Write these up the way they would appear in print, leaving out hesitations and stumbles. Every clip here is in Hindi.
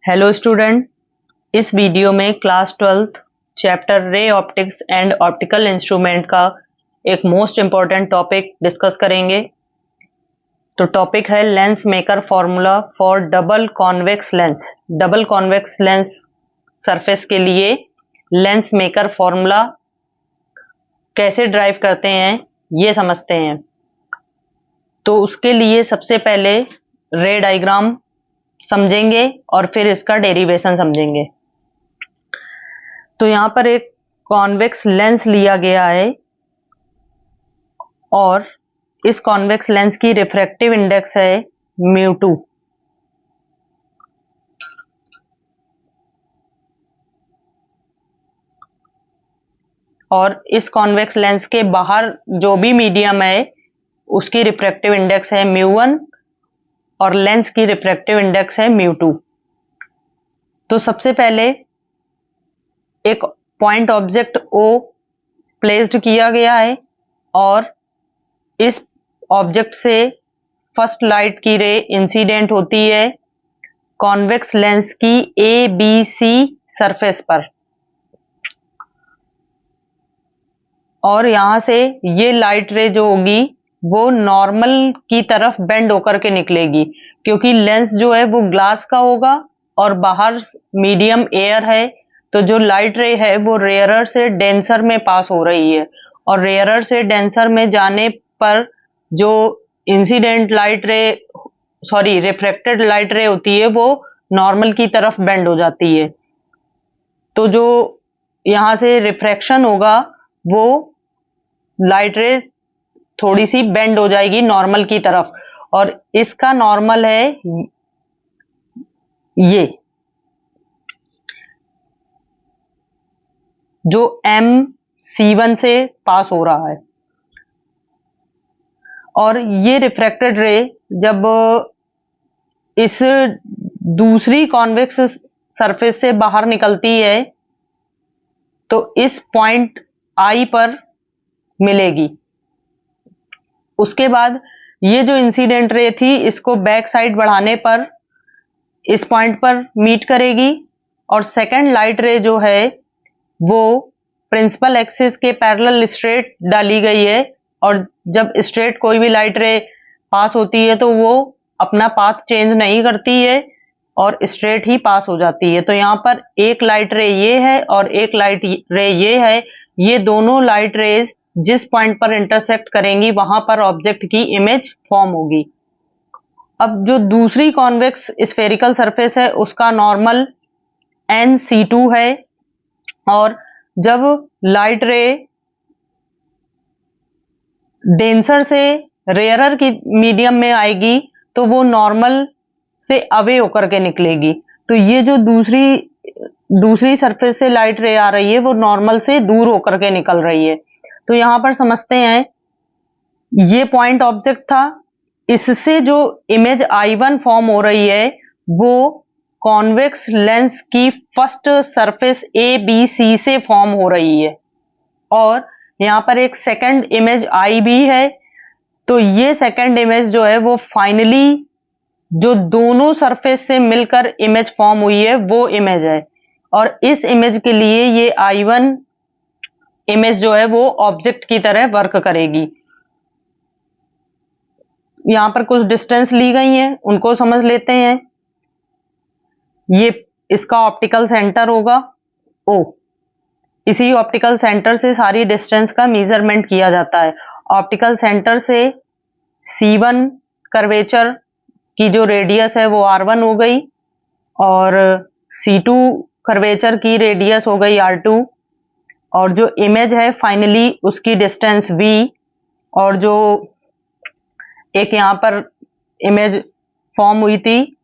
हेलो स्टूडेंट, इस वीडियो में class 12th chapter ray optics and optical instrument का एक मोस्ट इम्पॉर्टेंट टॉपिक डिस्कस करेंगे। तो टॉपिक है lens maker formula for double convex lens. Double convex lens surface के लिए लेंस मेकर फॉर्मूला कैसे ड्राइव करते हैं ये समझते हैं। तो उसके लिए सबसे पहले रे डायग्राम समझेंगे और फिर इसका डेरिवेशन समझेंगे। तो यहाँ पर एक कॉन्वेक्स लेंस लिया गया है और इस कॉन्वेक्स लेंस की रिफ्रैक्टिव इंडेक्स है μ2। और इस कॉन्वेक्स लेंस के बाहर जो भी मीडियम है उसकी रिफ्रैक्टिव इंडेक्स है μ1 और लेंस की रिफ्रैक्टिव इंडेक्स है μ2। तो सबसे पहले एक पॉइंट ऑब्जेक्ट O प्लेस्ड किया गया है और इस ऑब्जेक्ट से फर्स्ट लाइट की रे इंसिडेंट होती है कॉन्वेक्स लेंस की ABC सरफेस पर, और यहां से ये लाइट रे जो होगी वो नॉर्मल की तरफ बेंड होकर के निकलेगी, क्योंकि लेंस जो है वो ग्लास का होगा और बाहर मीडियम एयर है। तो जो लाइट रे है वो रेयरर से डेंसर में पास हो रही है और रेयरर से डेंसर में जाने पर जो इंसिडेंट लाइट रे रिफ्रेक्टेड लाइट रे होती है वो नॉर्मल की तरफ बेंड हो जाती है। तो जो यहां से रिफ्रैक्शन होगा वो लाइट रे थोड़ी सी बेंड हो जाएगी नॉर्मल की तरफ, और इसका नॉर्मल है ये जो MC1 से पास हो रहा है। और ये रिफ्रैक्टेड रे जब इस दूसरी कॉन्वेक्स सरफेस से बाहर निकलती है तो इस पॉइंट I पर मिलेगी। उसके बाद ये जो इंसिडेंट रे थी इसको बैक साइड बढ़ाने पर इस पॉइंट पर मीट करेगी, और सेकंड लाइट रे जो है वो प्रिंसिपल एक्सिस के पैरेलल स्ट्रेट डाली गई है, और जब स्ट्रेट कोई भी लाइट रे पास होती है तो वो अपना पाथ चेंज नहीं करती है और स्ट्रेट ही पास हो जाती है। तो यहाँ पर एक लाइट रे ये है और एक लाइट रे ये है। ये दोनों लाइट रेज जिस पॉइंट पर इंटरसेक्ट करेंगी वहां पर ऑब्जेक्ट की इमेज फॉर्म होगी। अब जो दूसरी कॉन्वेक्स स्फेरिकल सरफेस है उसका नॉर्मल NC2 है, और जब लाइट रे डेंसर से रेयरर की मीडियम में आएगी तो वो नॉर्मल से अवे होकर के निकलेगी। तो ये जो दूसरी सरफेस से लाइट रे आ रही है वो नॉर्मल से दूर होकर के निकल रही है। तो यहां पर समझते हैं ये पॉइंट ऑब्जेक्ट था, इससे जो इमेज I1 फॉर्म हो रही है वो कॉन्वेक्स लेंस की फर्स्ट सरफेस ABC से फॉर्म हो रही है, और यहाँ पर एक सेकंड इमेज I भी है। तो ये सेकंड इमेज जो है वो फाइनली जो दोनों सरफेस से मिलकर इमेज फॉर्म हुई है वो इमेज है, और इस इमेज के लिए ये I1 इमेज जो है वो ऑब्जेक्ट की तरह वर्क करेगी। यहां पर कुछ डिस्टेंस ली गई है उनको समझ लेते हैं। ये इसका ऑप्टिकल सेंटर होगा O, इसी ऑप्टिकल सेंटर से सारी डिस्टेंस का मेजरमेंट किया जाता है। ऑप्टिकल सेंटर से C1 कर्वेचर की जो रेडियस है वो R1 हो गई, और C2 कर्वेचर की रेडियस हो गई R2, और जो इमेज है फाइनली उसकी डिस्टेंस V, और जो एक यहाँ पर इमेज फॉर्म हुई थी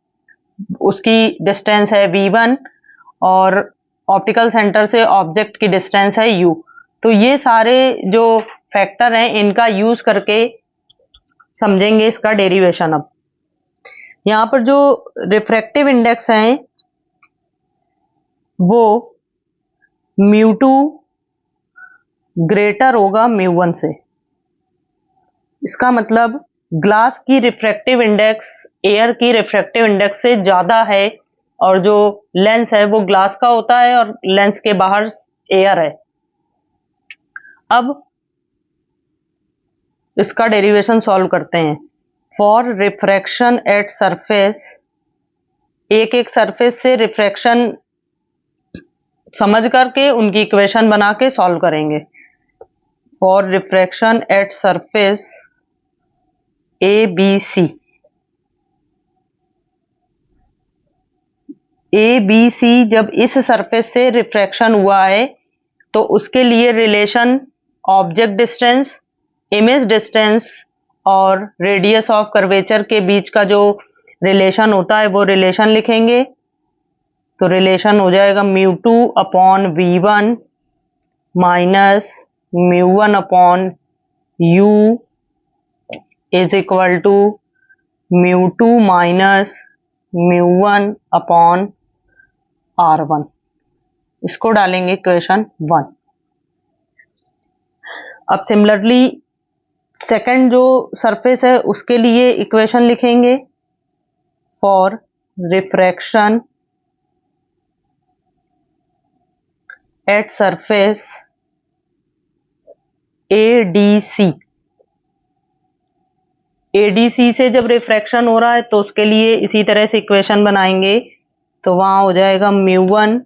उसकी डिस्टेंस है V1, और ऑप्टिकल सेंटर से ऑब्जेक्ट की डिस्टेंस है U। तो ये सारे जो फैक्टर हैं इनका यूज करके समझेंगे इसका डेरिवेशन। अब यहाँ पर जो रिफ्रैक्टिव इंडेक्स है वो μ2 ग्रेटर होगा μ1 से। इसका मतलब ग्लास की रिफ्रैक्टिव इंडेक्स एयर की रिफ्रैक्टिव इंडेक्स से ज्यादा है और जो लेंस है वो ग्लास का होता है और लेंस के बाहर एयर है। अब इसका डेरिवेशन सॉल्व करते हैं। फॉर रिफ्रैक्शन एट सरफेस, एक एक सरफेस से रिफ्रैक्शन समझ करके उनकी इक्वेशन बना के सॉल्व करेंगे। For refraction at surface A B C, A B C जब इस सरफेस से रिफ्रैक्शन हुआ है तो उसके लिए relation object distance, image distance और रेडियस ऑफ कर्वेचर के बीच का जो रिलेशन होता है वो रिलेशन लिखेंगे। तो रिलेशन हो जाएगा μ2 upon v1 minus μ1 upon u is equal to μ2 minus μ1 upon r1। इसको डालेंगे इक्वेशन 1। अब सिमिलरली सेकंड जो सरफेस है उसके लिए इक्वेशन लिखेंगे। For refraction at surface ADC, ADC से जब रिफ्रैक्शन हो रहा है तो उसके लिए इसी तरह से इक्वेशन बनाएंगे। तो वहां हो जाएगा μ1,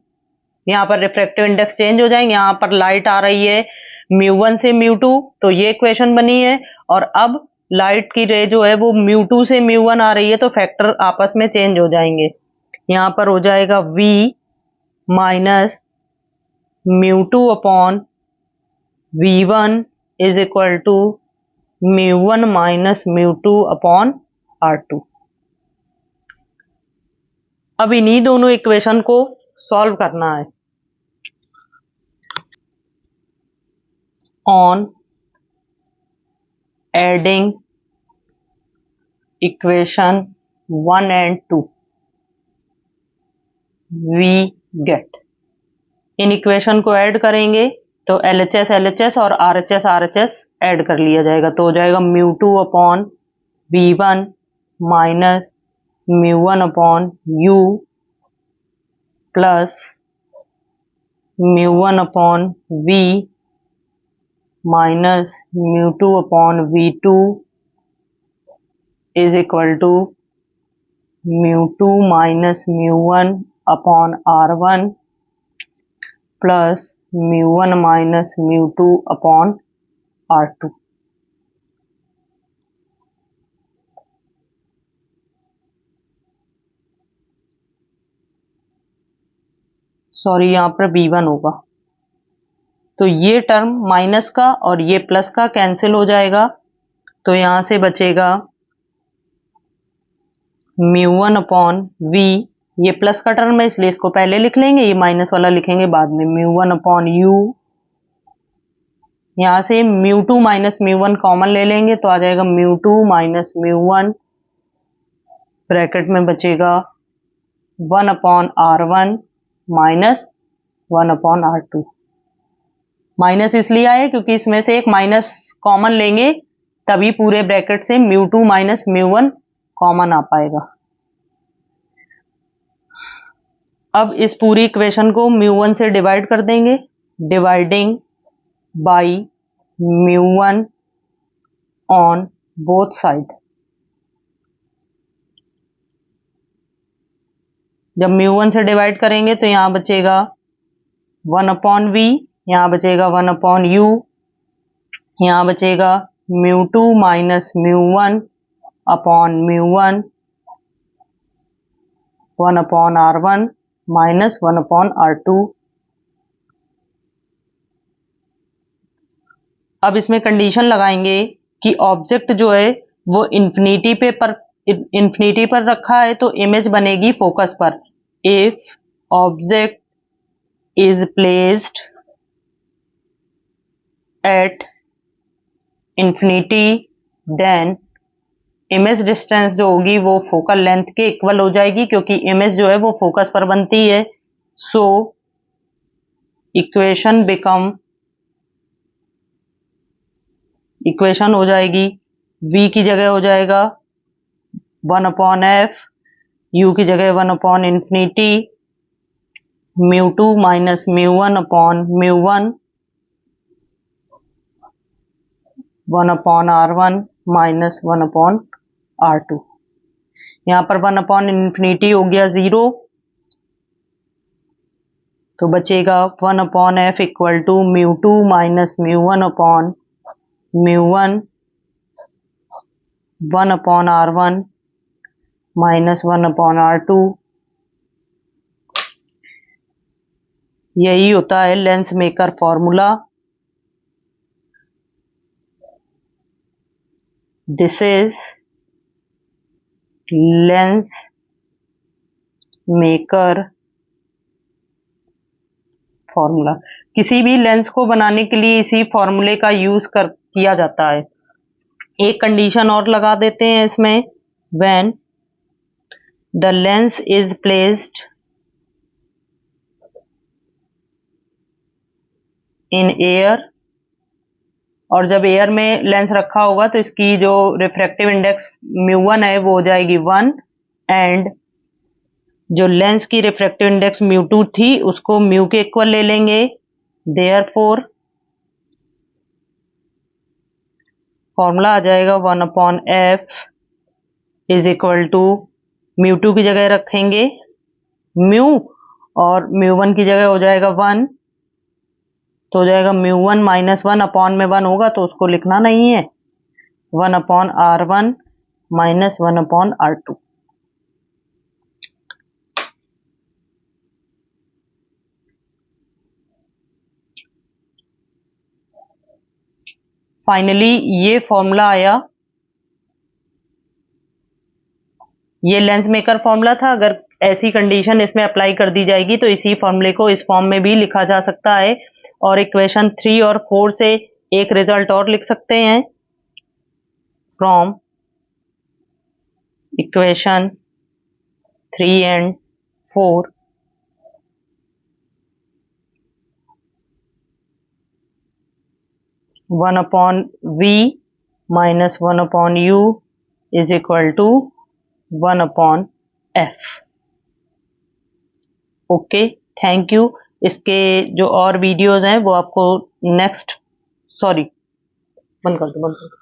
यहाँ पर रिफ्रैक्टिव इंडेक्स चेंज हो जाएंगे, यहाँ पर लाइट आ रही है μ1 से μ2 तो ये इक्वेशन बनी है, और अब लाइट की रे जो है वो μ2 से μ1 आ रही है तो फैक्टर आपस में चेंज हो जाएंगे। यहाँ पर हो जाएगा v minus μ2 upon v1 is equal to μ1 minus μ2 upon r2। अब इन्हीं दोनों इक्वेशन को सॉल्व करना है। On adding equation 1 and 2 we get, इन इक्वेशन को ऐड करेंगे तो LHS LHS और RHS RHS ऐड कर लिया जाएगा। तो हो जाएगा μ2 upon v1 minus μ1 upon u plus μ1 upon v minus μ2 upon v2 is equal to μ2 minus μ1 upon r1 plus μ1 minus μ2 upon r2। Sorry, यहाँ पर v1 होगा तो ये टर्म माइनस का और ये प्लस का कैंसिल हो जाएगा। तो यहां से बचेगा μ1 अपॉन v, ये प्लस का टर्म है इसलिए इसको पहले लिख लेंगे, ये माइनस वाला लिखेंगे बाद में। μ1 अपॉन u, यहां से μ2 माइनस μ1 कॉमन ले लेंगे तो आ जाएगा μ2 माइनस μ1, ब्रैकेट में बचेगा 1 upon r1 minus 1 upon r2। Minus इसलिए आए क्योंकि इसमें से एक माइनस कॉमन लेंगे तभी पूरे ब्रैकेट से μ2 माइनस μ1 कॉमन आ पाएगा। अब इस पूरी इक्वेशन को μ1 से डिवाइड कर देंगे, dividing by μ1 on both side. जब μ1 से डिवाइड करेंगे तो यहां बचेगा 1 अपॉन v, यहां बचेगा 1 अपॉन u, यहां बचेगा μ2 minus μ1 upon μ1 1 upon r1 minus 1 upon r2। अब इसमें कंडीशन लगाएंगे कि ऑब्जेक्ट जो है वो इंफिनिटी पर रखा है तो इमेज बनेगी फोकस पर। If object is placed at infinity then image distance जो होगी वो फोकल लेंथ के इक्वल हो जाएगी क्योंकि इमेज जो है वो फोकस पर बनती है। सो इक्वेशन हो जाएगी v की जगह हो जाएगा 1 अपॉन f, u की जगह 1/infinity μ2 minus μ1/μ1 1/r1 minus 1/r2। यहाँ पर 1/infinity हो गया 0, तो बचेगा 1/f equal to μ2 minus μ1/μ1 1/r1 minus 1/r2। यही होता है lens maker formula. This is lens maker formula. किसी भी लेंस को बनाने के लिए इसी फॉर्मूले का यूज किया जाता है। एक कंडीशन और लगा देते हैं इसमें, when the lens is placed in air, और जब एयर में लेंस रखा होगा तो इसकी जो रिफ्रैक्टिव इंडेक्स μ1 है वो हो जाएगी 1, एंड जो लेंस की रिफ्रैक्टिव इंडेक्स μ2 थी उसको μ के इक्वल ले लेंगे। देयरफॉर फॉर्मूला आ जाएगा 1/f इज इक्वल टू μ2 की जगह रखेंगे μ और μ1 की जगह हो जाएगा 1, तो हो जाएगा μ1 माइनस 1 अपॉन में 1 होगा तो उसको लिखना नहीं है, 1/r1 माइनस 1/r2। फाइनली ये फॉर्मूला आया। ये लेंस मेकर फॉर्मूला था। अगर ऐसी कंडीशन इसमें अप्लाई कर दी जाएगी तो इसी फॉर्मूले को इस फॉर्म में भी लिखा जा सकता है। और इक्वेशन 3 और 4 से एक रिजल्ट और लिख सकते हैं, from equation 3 and 4 1/v minus 1/u is equal to 1/f। Okay, thank you. इसके जो और वीडियोस हैं वो आपको नेक्स्ट, सॉरी, बंद कर दो।